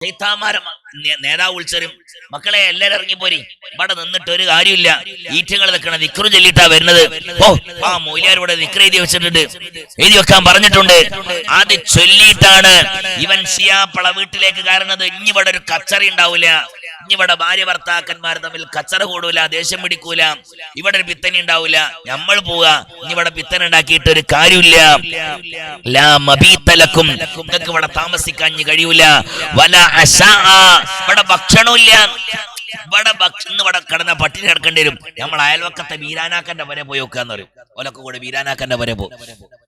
നേതാവ് വിളിച്ചരും മക്കളെ എല്ലാരും ഇറങ്ങിപ്പോരി, ഇവിടെ നിന്നിട്ട് ഒരു കാര്യമില്ല, ഈറ്റകൾ നിൽക്കണ ദിക്റ് ചൊല്ലിട്ടാ വരുന്നത്. ആ മൗലിയാരിവിടെ ദിക്റ് എഴുതി വെച്ചിട്ടുണ്ട്, എഴുതി വെക്കാൻ പറഞ്ഞിട്ടുണ്ട്. അത് ചൊല്ലിയിട്ടാണ് ഇവൻ ഷിയാപ്പള വീട്ടിലേക്ക് കയറുന്നത്. ഇനി ഇവിടെ ഒരു കച്ചറി ഉണ്ടാവില്ല, ഇനി ഇവിടെ ഭാര്യ ഭർത്താക്കന്മാർ തമ്മിൽ കച്ചറ കൂടൂല, ദേഷ്യം പിടിക്കൂല, ഇവിടെ ഒരു പിത്തന ഉണ്ടാവില്ല, നമ്മൾ പോവുക. ഇനി ഇവിടെ പിത്തന ഉണ്ടാക്കിയിട്ട് ഒരു കാര്യമില്ല. ലാ മബീതലക്കും, നിങ്ങൾക്ക് ഇവിടെ താമസിക്കാൻ കഴിയൂല. വല അശാ, ഇവിടെ ഭക്ഷണമില്ല, ഇവിടെ കിടന്ന പട്ടിണി കിടക്കേണ്ടി വരും. നമ്മൾ അയൽവക്കത്തെ വീരാനാക്കന്റെ വരെ പോയി വെക്കാന്ന് പറയും. ഓലൊക്കെ കൂടെ വീരാനാക്കന്റെ വരെ പോകും.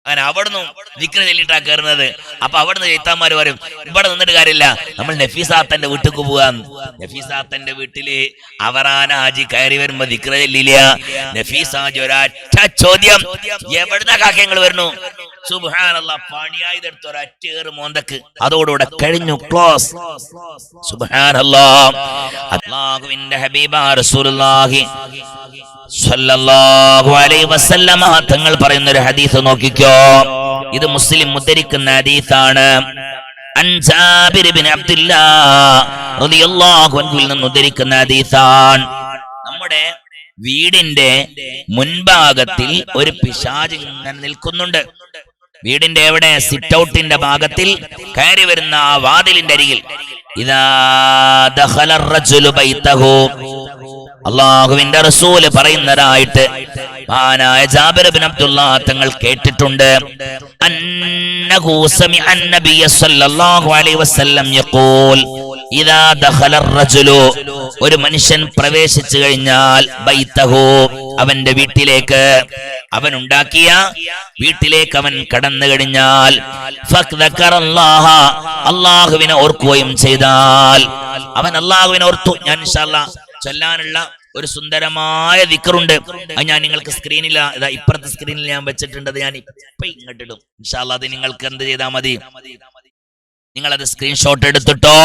അങ്ങനെ അവിടുന്ന് ദിക്റ് ചൊല്ലിട്ടാ കയറുന്നത്. അപ്പൊ അവിടുന്ന് ചൈത്താന്മാര് പറയും ഇവിടെ നിന്നിട്ട് കാര്യമില്ല, നമ്മൾ നഫീസാത്തന്റെ വീട്ടിലേക്ക് പോവാം. നഫീസാത്തന്റെ വീട്ടില് അവറാന ഹാജി കയറി വരുമ്പോ ദിക്റ് ചൊല്ലില്ല. നഫീസ് ഹാജി ഒരൊറ്റ ചോദ്യം, എവിടുന്ന കാക്കങ്ങൾ വരുന്നു? സുബ്ഹാനല്ലാഹ്, പണിയായതെടുത്ത് ഒരറ്റേറ് മോന്തക്ക്, അതോടുകൂടെ കഴിഞ്ഞു, ക്ലോസ്. സുബ്ഹാനല്ലാഹ്. അല്ലാഹുവിന്റെ ഹബീബാ റസൂലുള്ളാഹി സ്വല്ലല്ലാഹു അലൈഹി വസല്ലമ തങ്ങൾ പറയുന്ന ഒരു ഹദീസ് നോക്കിക്കോ. ഇത് മുസ്ലിം ഉദ്ധരിക്കുന്ന ഹദീസാണ്. അൻ ജാബിർ ഇബ്നു അബ്ദുല്ലാഹ് റളിയല്ലാഹു അൻഹുവിൽ നിന്ന് ഉദ്ധരിക്കുന്ന ഹദീസാണ്. നമ്മുടെ വീടിന്റെ മുൻഭാഗത്തിൽ ഒരു പിശാച് ഇങ്ങനെ നിൽക്കുന്നുണ്ട്. വീടിന്റെ എവിടെ? സിറ്റ് ഔട്ടിന്റെ ഭാഗത്തിൽ കയറി വരുന്ന ആ വാതിലിന്റെ അരികിൽ. ഇദാ ദഖല അർ-റജുലു ബൈതഹു, അല്ലാഹുവിന്റെ റസൂൽ പറയുന്നതായിട്ട് മഹാനായ ജാബിർ ഇബ്നു അബ്ദുല്ലാഹ് തങ്ങൾ കേട്ടിട്ടുണ്ട്. അന്നഹു സമിഅ അൻ-നബിയ സ്വല്ലല്ലാഹു അലൈഹി വസല്ലം യഖൂൽ ഇദാ ദഖല അർ-റജുലു, ഒരു മനുഷ്യൻ പ്രവേശിച്ചു കഴിഞ്ഞാൽ ബൈതഹു, അവന്റെ വീട്ടിലേക്ക്, അവൻ ഉണ്ടാക്കിയ വീട്ടിലേക്ക് അവൻ കടന്നു കഴിഞ്ഞാൽ ഫക്ദക്കറല്ലാഹ, അല്ലാഹുവിനെ ഓർക്കുകയും ചെയ്താൽ, അവൻ അല്ലാഹുവിനെ ഓർത്തു. ഞാൻ ഇൻഷാ അല്ലാഹ് ചൊല്ലാനുള്ള ഒരു സുന്ദരമായ ദിക്റുണ്ട്, അത് ഞാൻ നിങ്ങൾക്ക് സ്ക്രീനിൽ, ഇതാ ഇപ്പുറത്തെ സ്ക്രീനിൽ ഞാൻ വെച്ചിട്ടുണ്ട്. അത് ഞാൻ ഇപ്പൊ ഇങ്ങോട്ടിടും ഇൻഷാ അല്ലാഹ്. അത് നിങ്ങൾക്ക് എന്ത് ചെയ്താൽ മതി, നിങ്ങളത് സ്ക്രീൻഷോട്ട് എടുത്തിട്ടോ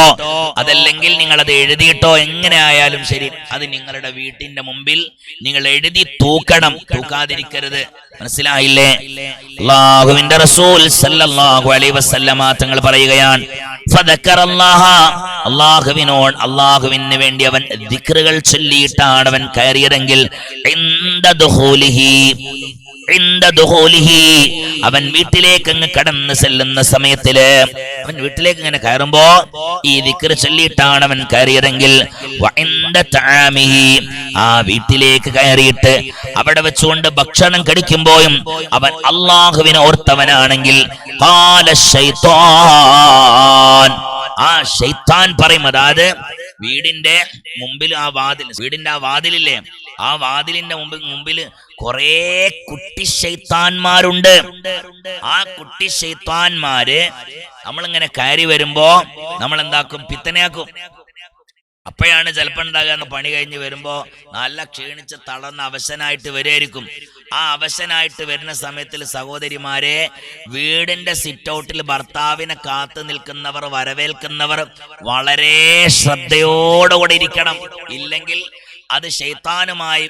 അതല്ലെങ്കിൽ നിങ്ങളത് എഴുതിയിട്ടോ എങ്ങനെ ആയാലും ശരി, അത് നിങ്ങളുടെ വീട്ടിന്റെ മുമ്പിൽ നിങ്ങൾ എഴുതി തൂക്കണം, തൂക്കാതിരിക്കരുത്. മനസ്സിലായില്ലേ? അല്ലാഹുവിന്റെ റസൂൽ സല്ലല്ലാഹു അലൈഹി വസല്ലമ തങ്ങൾ പറയുകയാണ്, ഫദക്കറല്ലാഹ, അല്ലാഹുവിന് വേണ്ടി അവൻ ദിക്റുകൾ ചൊല്ലിയിട്ടാണ് അവൻ കയറിയതെങ്കിൽ ഇൻദ ദുഖൂലിഹി, അവൻ വീട്ടിലേക്ക് അങ്ങ് കടന്നു ചെല്ലുന്ന സമയത്തില്, അവൻ വീട്ടിലേക്ക് ഇങ്ങനെ കയറുമ്പോ ഈ ദിക്ർ ചൊല്ലിയിട്ടാണ് അവൻ കയറിയതെങ്കിൽ ആ വീട്ടിലേക്ക് കയറിയിട്ട് അവിടെ വെച്ചുകൊണ്ട് ഭക്ഷണം കഴിക്കുമ്പോഴും അവൻ അല്ലാഹുവിനെ ഓർത്തവനാണെങ്കിൽ ഖാല ശൈത്താൻ, ആ ശൈത്താൻ പറയും, അതായത് വീടിന്റെ മുമ്പിൽ ആ വാതിൽ, വീടിന്റെ ആ വാതിലില്ലേ, ആ വാതിലിന്റെ മുമ്പിൽ കുറെ കുട്ടി ശൈത്താന്മാരുണ്ട്. ആ കുട്ടി ശൈത്താന്മാര് നമ്മളിങ്ങനെ കയറി വരുമ്പോ നമ്മൾ എന്താക്കും? പിത്തനയാക്കും. അപ്പോഴാണ് ചിലപ്പോൾ ഉണ്ടാകുന്ന പണി കഴിഞ്ഞ് വരുമ്പോ നല്ല ക്ഷീണിച്ച് തളർന്ന് അവശനായിട്ട് വരികയായിരിക്കും. ആ അവശനായിട്ട് വരുന്ന സമയത്തിൽ സഹോദരിമാരെ, വീടിന്റെ സിറ്റ് ഔട്ടിൽ ഭർത്താവിനെ കാത്തു നിൽക്കുന്നവർ, വരവേൽക്കുന്നവർ വളരെ ശ്രദ്ധയോടുകൂടി ഇരിക്കണം. ഇല്ലെങ്കിൽ അത് ശൈത്താനുമായി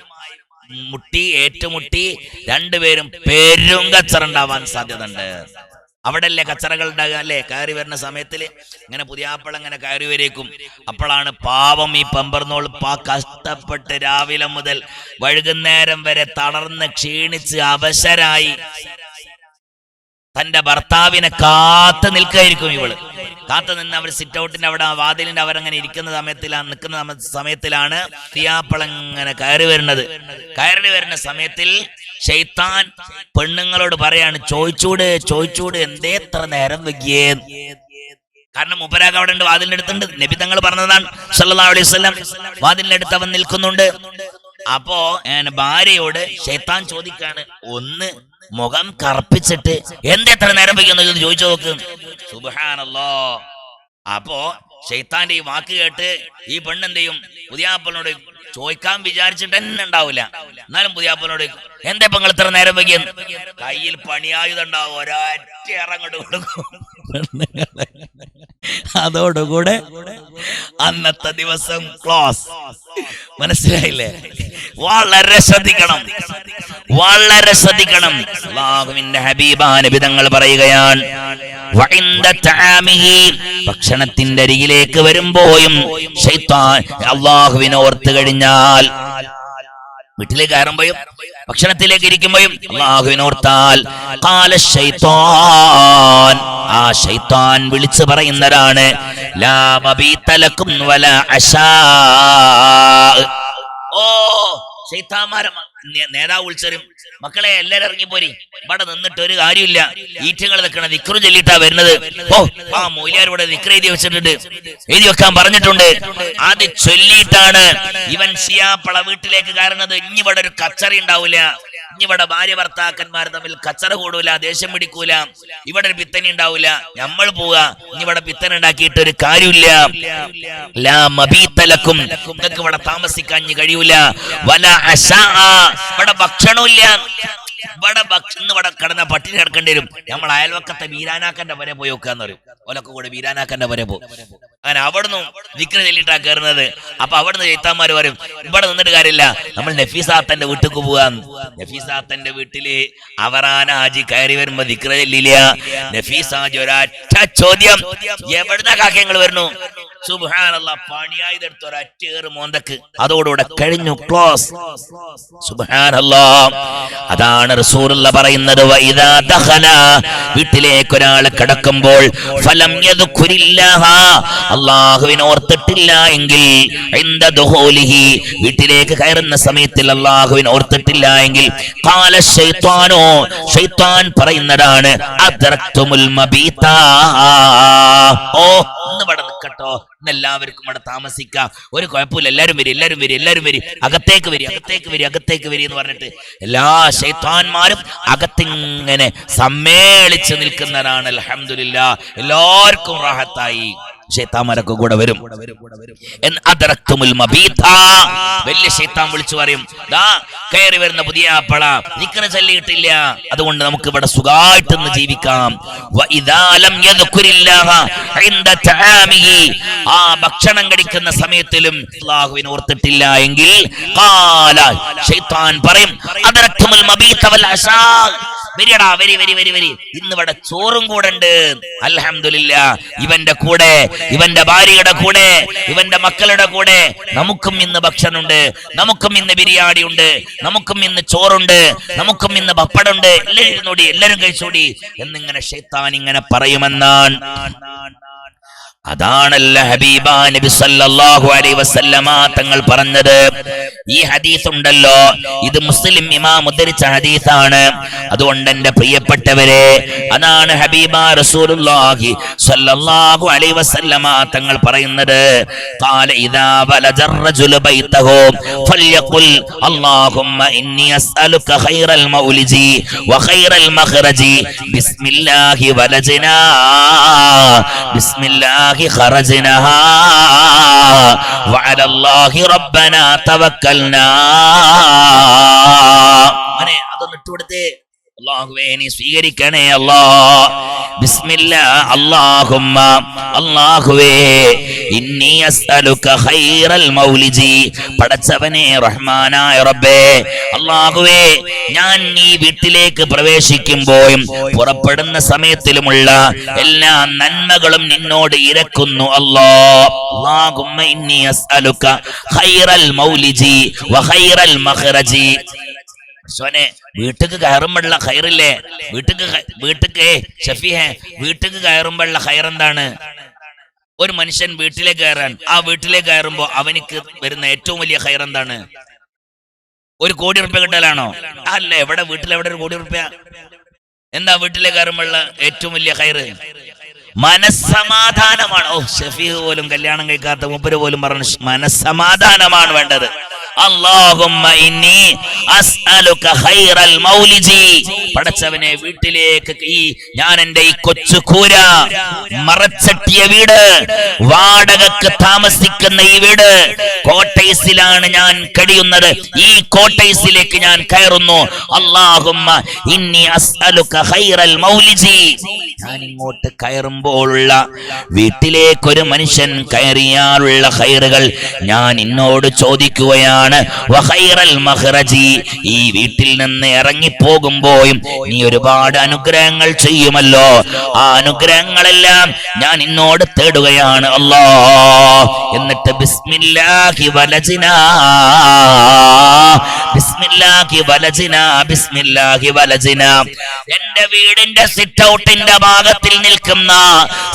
ഏറ്റുമുട്ടി രണ്ടുപേരും പെരും കച്ചറ ഉണ്ടാവാൻ സാധ്യതയുണ്ട്. അവിടെ അല്ലേ കച്ചറകൾ ഉണ്ടാകുക അല്ലേ? കയറി വരുന്ന സമയത്തില് ഇങ്ങനെ പുതിയാപ്പള ഇങ്ങനെ കയറി വരേക്കും. അപ്പോഴാണ് പാവം ഈ പമ്പർന്നോൾ കഷ്ടപ്പെട്ട് രാവിലെ മുതൽ വൈകുന്നേരം വരെ തളർന്ന് ക്ഷീണിച്ച് അവശരായി തന്റെ ഭർത്താവിനെ കാത്തു നിൽക്കുകയായിരിക്കും. ഇവള് കാത്തു നിന്ന് അവർ സിറ്റ് ഔട്ടിന്റെ അവിടെ വാതിലിന്റെ അവരങ്ങനെ ഇരിക്കുന്ന സമയത്തിലാണ് പുതിയാപ്പളങ്ങനെ കയറി വരുന്ന സമയത്തിൽ ശൈത്താൻ പെണ്ണുങ്ങളോട് പറയാണ്, ചോദിച്ചൂട് എന്തേ എത്ര നേരം വൈകിയേ? കാരണം മുപ്പരാഗ് അവിടെ ഉണ്ട്, വാതിലിന്റെ അടുത്തുണ്ട്. നബി തങ്ങൾ പറഞ്ഞതാണ് സല്ലല്ലാഹു അലൈഹി വസല്ലം, വാതിലിന്റെ അടുത്ത് അവൻ നിൽക്കുന്നുണ്ട്. അപ്പോ ഭാര്യയോട് ശൈത്താൻ ചോദിക്കാണ്, ഒന്ന് മുഖം കറുപ്പിച്ചിട്ട് എന്തെത്ര നേരം വയ്ക്കുന്നു ചോദിച്ചു നോക്ക്. സുബ്ഹാനല്ലാഹ്. അപ്പോ ശൈത്താന്റെ ഈ വാക്ക് കേട്ട് ഈ പെണ്ണെന്ത് ചെയ്യും? പുതിയാപ്പളിനോട് ചോദിക്കാൻ വിചാരിച്ചിട്ട് തന്നെ ഉണ്ടാവില്ല, എന്നാലും പുതിയാപ്പളിനോട് എന്താ നിങ്ങൾ ഇത്ര നേരം വയ്ക്കുന്നു? കയ്യിൽ പണിയായുധണ്ടാവും, ഒരൊറ്റ ഇറങ്ങോട്ട് കൊടുക്കും. അതോടുകൂടെ അന്നത്തെ ദിവസം ക്ലോസ്. മനസ്സിലായില്ലേ? വളരെ ശ്രദ്ധിക്കണം, വളരെ ശ്രദ്ധിക്കണം. അല്ലാഹുവിന്റെ ഹബീബായ നബി തങ്ങൾ പറയുകയാണ്, ഭക്ഷണത്തിന്റെ അരികിലേക്ക് വരുമ്പോഴും ശൈത്താൻ അല്ലാഹുവിനെ ഓർത്തു കഴിഞ്ഞാൽ, വീട്ടിലേക്ക് കയറുമ്പോഴും ഭക്ഷണത്തിലേക്ക് ഇരിക്കുമ്പോഴും അല്ലാഹുവിനെ ഓർത്താൽ ഖാല ശൈത്താൻ, ആ ശൈത്താൻ വിളിച്ചു പറയുന്നതാണ്, ലാ മബീത ലക്കും വലാ അശാ. ഓ ശൈത്താന്മാരെ നേതാവ് വിളിച്ചരും, മക്കളെ എല്ലാരും ഇറങ്ങിപ്പോരി, ഇവിടെ നിന്നിട്ട് ഒരു കാര്യമില്ല, ഈറ്റകൾ നിൽക്കണം, ദിക്റ് ചൊല്ലിട്ടാ വരുന്നത്. ഓ ആ മൗലിയാർ ഇവിടെ ദിക്റ് എഴുതി വെച്ചിട്ടുണ്ട്, എഴുതി വെക്കാൻ പറഞ്ഞിട്ടുണ്ട്, അത് ചൊല്ലിയിട്ടാണ് ഇവൻ സിയാപ്പള വീട്ടിലേക്ക് കയറുന്നത്. ഇനി ഇവിടെ ഒരു കച്ചറ ഉണ്ടാവൂല, ഇനി ഇവിടെ ഭാര്യ ഭർത്താക്കന്മാർ തമ്മിൽ കച്ചറ കൂടൂല, ദേഷ്യം പിടിക്കൂല, ഇവിടെ ഒരു പിത്തനി ഉണ്ടാവൂല, നമ്മൾ പോവുക, ഇനി ഇവിടെ പിത്തന ഉണ്ടാക്കിയിട്ട് ഒരു കാര്യമില്ല. ലാ മബീത ലക്കും, നിങ്ങൾക്ക് ഇവിടെ താമസിക്കാൻ കഴിയൂല, വലാ അശാ, ഇവിടെ ഭക്ഷണമില്ല, ഇവിടെ കിടന്ന പട്ടിണി കിടക്കേണ്ടി വരും. നമ്മൾ അയൽവക്കത്തെ വീരാനാക്കന്റെ വരെ പോയി വെക്കാന്ന് പറയും, ഓലൊക്കെ കൂടെ വീരാനാക്കന്റെ വരെ പോകും. അങ്ങനെ അവിടുന്ന് ദിക്റ് ചൊല്ലിട്ടാ കയറുന്നത്. അപ്പൊ അവിടുന്ന് ചൈത്താന്മാര് പറയും, ഇവിടെ നിന്നിട്ട് കാര്യമില്ല, നമ്മൾ നഫീസാത്തന്റെ വീട്ടിലേക്ക് പോവാന്ന്. നഫീസാത്തന്റെ വീട്ടില് അവറാന ഹാജി കയറി വരുമ്പോ ദിക്റ് ചൊല്ലില്ല. നഫീസ് ഹാജി ഒരൊറ്റ ചോദ്യം, എവിടുന്ന കാക്കങ്ങൾ വരുന്നു? സുബ്ഹാനല്ലാഹ്, പണിയായതെടുത്ത് ഒരറ്റേറ് മോന്തക്ക്, അതോടുകൂടെ കഴിഞ്ഞു, ക്ലോസ്. സുബ്ഹാനല്ലാഹ്, അതാണ് റസൂലുള്ള പറയുന്നത്, വഇദാ ദഖല, വീട്ടിലേക്ക് ഒരാൾ കടക്കുമ്പോൾ ഫലം യദ്കുരില്ലാഹ, അല്ലാഹുവിനെ ഓർത്തിട്ടില്ല എങ്കിൽ, ഇൻദ ദുഖൂലിഹി, വീട്ടിലേക്ക് കയറുന്ന സമയത്തിൽ അല്ലാഹുവിനെ ഓർത്തിട്ടില്ല എങ്കിൽ, ഖാല ശൈത്താനോ, ശൈത്താൻ പറയുന്നതാണ്, അദ്റക്തുമുൽ മബീത, ഓ ഇന്ന് ഇവിടെ നിൽക്കട്ടോ, ഇന്ന് എല്ലാവർക്കും ഇവിടെ താമസിക്കാം, ഒരു കുഴപ്പമില്ല, എല്ലാവരും വരി, എല്ലാവരും വരി, എല്ലാവരും വരി, അകത്തേക്ക് വരി, അകത്തേക്ക് വരി, അകത്തേക്ക് വരി എന്ന് പറഞ്ഞിട്ട് എല്ലാ ശൈത്താന്മാരും അകത്തിങ്ങനെ സമ്മേളിച്ച് നിൽക്കുന്നവരാണ്. അൽഹംദുലില്ലാഹ്, എല്ലാവർക്കും റാഹത്തായി. ശൈത്താന്മാരൊക്കെ കൂടെ വരും. വലിയ ശൈത്താൻ വിളിച്ചു പറയും, ദാ കയറി വരുന്ന പുതിയ ആപ്പള ദിക്റ് ചൊല്ലിയിട്ടില്ല, അതുകൊണ്ട് നമുക്ക് ഇവിടെ സുഖമായിട്ടൊന്ന് ജീവിക്കാം. ആ ഭക്ഷണം കഴിക്കുന്ന സമയത്തിലും അല്ലാഹുവിനെ ഓർത്തിട്ടില്ല എങ്കിൽ ശൈത്താൻ പറയും, വരിയടാ, വരി വരി വരി വരി, ഇന്നിവിടെ ചോറും കൂടെ ഉണ്ട്. അൽഹംദുലില്ലാഹ്, ഇവന്റെ കൂടെ, ഇവന്റെ ഭാര്യയുടെ കൂടെ, ഇവന്റെ മക്കളുടെ കൂടെ നമുക്കും ഇന്ന് ഭക്ഷണമുണ്ട്, നമുക്കും ഇന്ന് ബിരിയാണി ഉണ്ട്, നമുക്കും ഇന്ന് ചോറുണ്ട്, നമുക്കും ഇന്ന് പപ്പടുണ്ട്, എല്ലാവരും ഇരുന്നോടി, എല്ലാവരും കഴിച്ചോടി എന്നിങ്ങനെ ശൈത്താൻ ഇങ്ങനെ പറയുമെന്നാണ്. അതാണല്ല ഹബീബ നബി സല്ലല്ലാഹു അലൈഹി വസല്ലമ തങ്ങൾ പറഞ്ഞത്. ഈ ഹദീസ് ഉണ്ടല്ലോ, ഇത് മുസ്ലിം ഇമാം ഉദ്ധരിച്ച ഹദീസാണ്. അതുകൊണ്ട് എന്റെ പ്രിയപ്പെട്ടവരെ, അതാണ് ഹബീബ റസൂലുള്ളാഹി സല്ലല്ലാഹു അലൈഹി വസല്ലമ തങ്ങൾ പറയുന്നത്, ഖാല ഇദാ വലജർ റജുലു ബൈതഹു ഫൽയഖുൽ അല്ലാഹുമ്മ ഇന്നി അസ്അലുക ഖൈറൽ മൗലിജി വഖൈറൽ മഖ്റജി ബിസ്മില്ലാഹി വലജ്നാ ബിസ്മില്ലാഹി ഖറജ്നാഹാ വഅലല്ലാഹി റബ്ബനാ തവക്കൽനാ. അനെ അതൊന്ന് ഇട്ടുകൊടുത്തേ, അല്ലാഹുവേ നീ സ്വീകരിക്കണേ അല്ലാഹ്. ബിസ്മില്ലാ അല്ലാഹുമ്മ, അല്ലാഹുവേ ഇന്നി അസ്അലുക ഖൈറൽ മൗലിജി, പടച്ചവനെ റഹ്മാനായ റബ്ബേ, അല്ലാഹുവേ ഞാൻ ഈ വീട്ടിലേക്ക് പ്രവേശിക്കുമ്പോഴും പുറപ്പെടുന്ന സമയത്തിലുമുള്ള എല്ലാ നന്മകളും നിന്നോട് ഇരക്കുന്നു അല്ലാഹ്. അല്ലാഹുമ്മ ഇന്നി അസ്അലുക ഖൈറൽ മൗലിജി വഖൈറൽ മഖ്റജി. സോനെ, വീട്ടിക്ക് കയറുമ്പോഴുള്ള ഖൈറില്ലേ, വീട്ടിക്ക് ഷഫീഹെ, വീട്ടിക്ക് കയറുമ്പോഴുള്ള ഖൈർ എന്താണ്? ഒരു മനുഷ്യൻ വീട്ടിലേക്ക് കയറാൻ, ആ വീട്ടിലേക്ക് കയറുമ്പോ അവനിക്ക് വരുന്ന ഏറ്റവും വലിയ ഖൈർ എന്താണ്? 1 കോടി റുപ്യ കിട്ടലാണോ? അല്ല, എവിടെ വീട്ടിൽ എവിടെ 1 കോടി റുപ്യ? എന്താ വീട്ടിലേക്ക് കയറുമ്പോഴുള്ള ഏറ്റവും വലിയ ഖൈർ? മനസ്സമാധാനമാണ്. ഓ, ഷഫീഹ് പോലും കല്യാണം കഴിക്കാത്ത മൂപ്പര് പോലും പറഞ്ഞു മനസ്സമാധാനമാണ് വേണ്ടത്. അല്ലാഹുമ്മ ഇന്നി അസ്അലുക ഖൈറൽ മൗലിജി. പടച്ചവനെ, വീട്ടിലേക്ക് ഞാൻ എന്റെ ഈ കൊച്ചു കൂര, മറച്ചട്ടിയ വീട്, വാടകക്ക് താമസിക്കുന്ന ഈ വീട്, കോട്ടേഴ്സിലാണ് ഞാൻ കഴിയുന്നത്. ഈ കോട്ടേഴ്സിലേക്ക് ഞാൻ കയറുന്നു. അല്ലാഹുമ്മ ഇന്നി അസ്അലുക ഖൈറൽ മൗലിജി. ഞാൻ ഇങ്ങോട്ട് കയറുമ്പോഴുള്ള, വീട്ടിലേക്ക് ഒരു മനുഷ്യൻ കയറിയാലുള്ള ഖൈറുകൾ ഞാൻ എന്നോട് ചോദിക്കുകയാണ്. വഖൈറൽ മഖ്റജി. ഈ വീട്ടിൽ നിന്ന് ഇറങ്ങിപ്പോകുമ്പോഴും നീ ഒരുപാട് അനുഗ്രഹങ്ങൾ ചെയ്യുമല്ലോ, ആ അനുഗ്രഹങ്ങളെല്ലാം ഞാൻ എന്നോട് തേടുകയാണ് അല്ലാഹ്. എന്നിട്ട് ബിസ്മില്ലാഹി വലജിനാ, ബിസ്മില്ലാഹി വലജിനാ, ബിസ്മില്ലാഹി വലജിനാ. എന്റെ വീടിന്റെ സിറ്റ് ഔട്ടിന്റെ ഭാഗത്തിൽ നിൽക്കുന്ന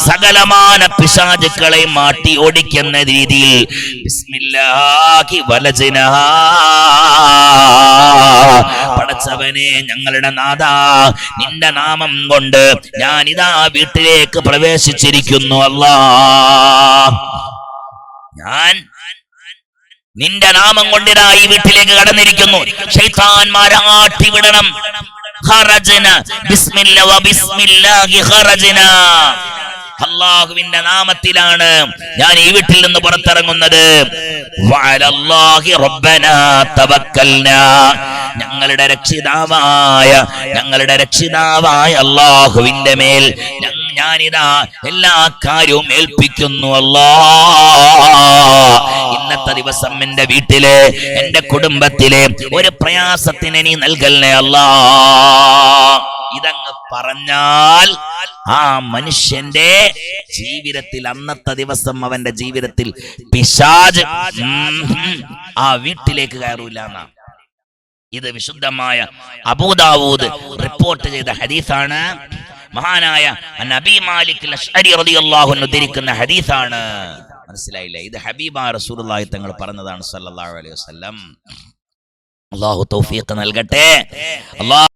സകലമാന പിശാചുക്കളെ മാറ്റി ഓടിക്കുന്ന രീതിയിൽ ബിസ്മില്ലാഹി വലജിനാ. പടച്ചവനെ, ഞങ്ങളുടെ നാഥാ, നിന്റെ നാമം കൊണ്ട് ഞാൻ ഇതാ വീട്ടിലേക്ക് പ്രവേശിച്ചിരിക്കുന്നു അല്ലാഹ്. ഞാൻ നിന്റെ നാമം കൊണ്ടിതാ ഈ വീട്ടിലേക്ക് കടന്നിരിക്കുന്നു. ശൈത്താന്മാരെ ആട്ടിവിടണം. ഖറജന ബിസ്മില്ല വ ബിസ്മില്ലാഹി ഖറജന. അല്ലാഹുവിന്റെ നാമത്തിലാണ് ഞാൻ ഈ വീട്ടിൽ നിന്ന് പുറത്തിറങ്ങുന്നത്. വഅലല്ലാഹി റബ്ബനാ തവക്കൽനാ. ഞങ്ങളുടെ രക്ഷിതാവായ അല്ലാഹുവിന്റെ മേൽ ഞാനിതാ എല്ലാ കാര്യവും ഏൽപ്പിക്കുന്നു അല്ലാഹ്. ഇന്നത്തെ ദിവസം എന്റെ വീട്ടിലെ, എന്റെ കുടുംബത്തിലെ ഒരു പ്രയാസത്തിന് നീ നൽകല്ലേ അല്ലാഹ്. ഇതങ്ങ് പറഞ്ഞാൽ ആ മനുഷ്യന്റെ ജീവിതത്തിൽ, അന്നത്തെ ദിവസം അവന്റെ ജീവിതത്തിൽ പിശാച് ആ വീട്ടിലേക്ക് കയറൂല എന്നാ. ഇത് വിശുദ്ധമായ അബൂദാവൂദ് റിപ്പോർട്ട് ചെയ്ത ഹദീസാണ്. മഹാനായ നബി മാലിക് അശ്അരി റളിയല്ലാഹു അൻഹു ഉദ്ധരിക്കുന്ന ഹദീസാണ്. മനസ്സിലായില്ലേ? ഇത് ഹബീബായ റസൂലുള്ളാഹി തങ്ങൾ പറഞ്ഞതാണ് സല്ലല്ലാഹു അലൈഹി വസല്ലം. അല്ലാഹു തൗഫീഖ് നൽകട്ടെ. അല്ലാഹ്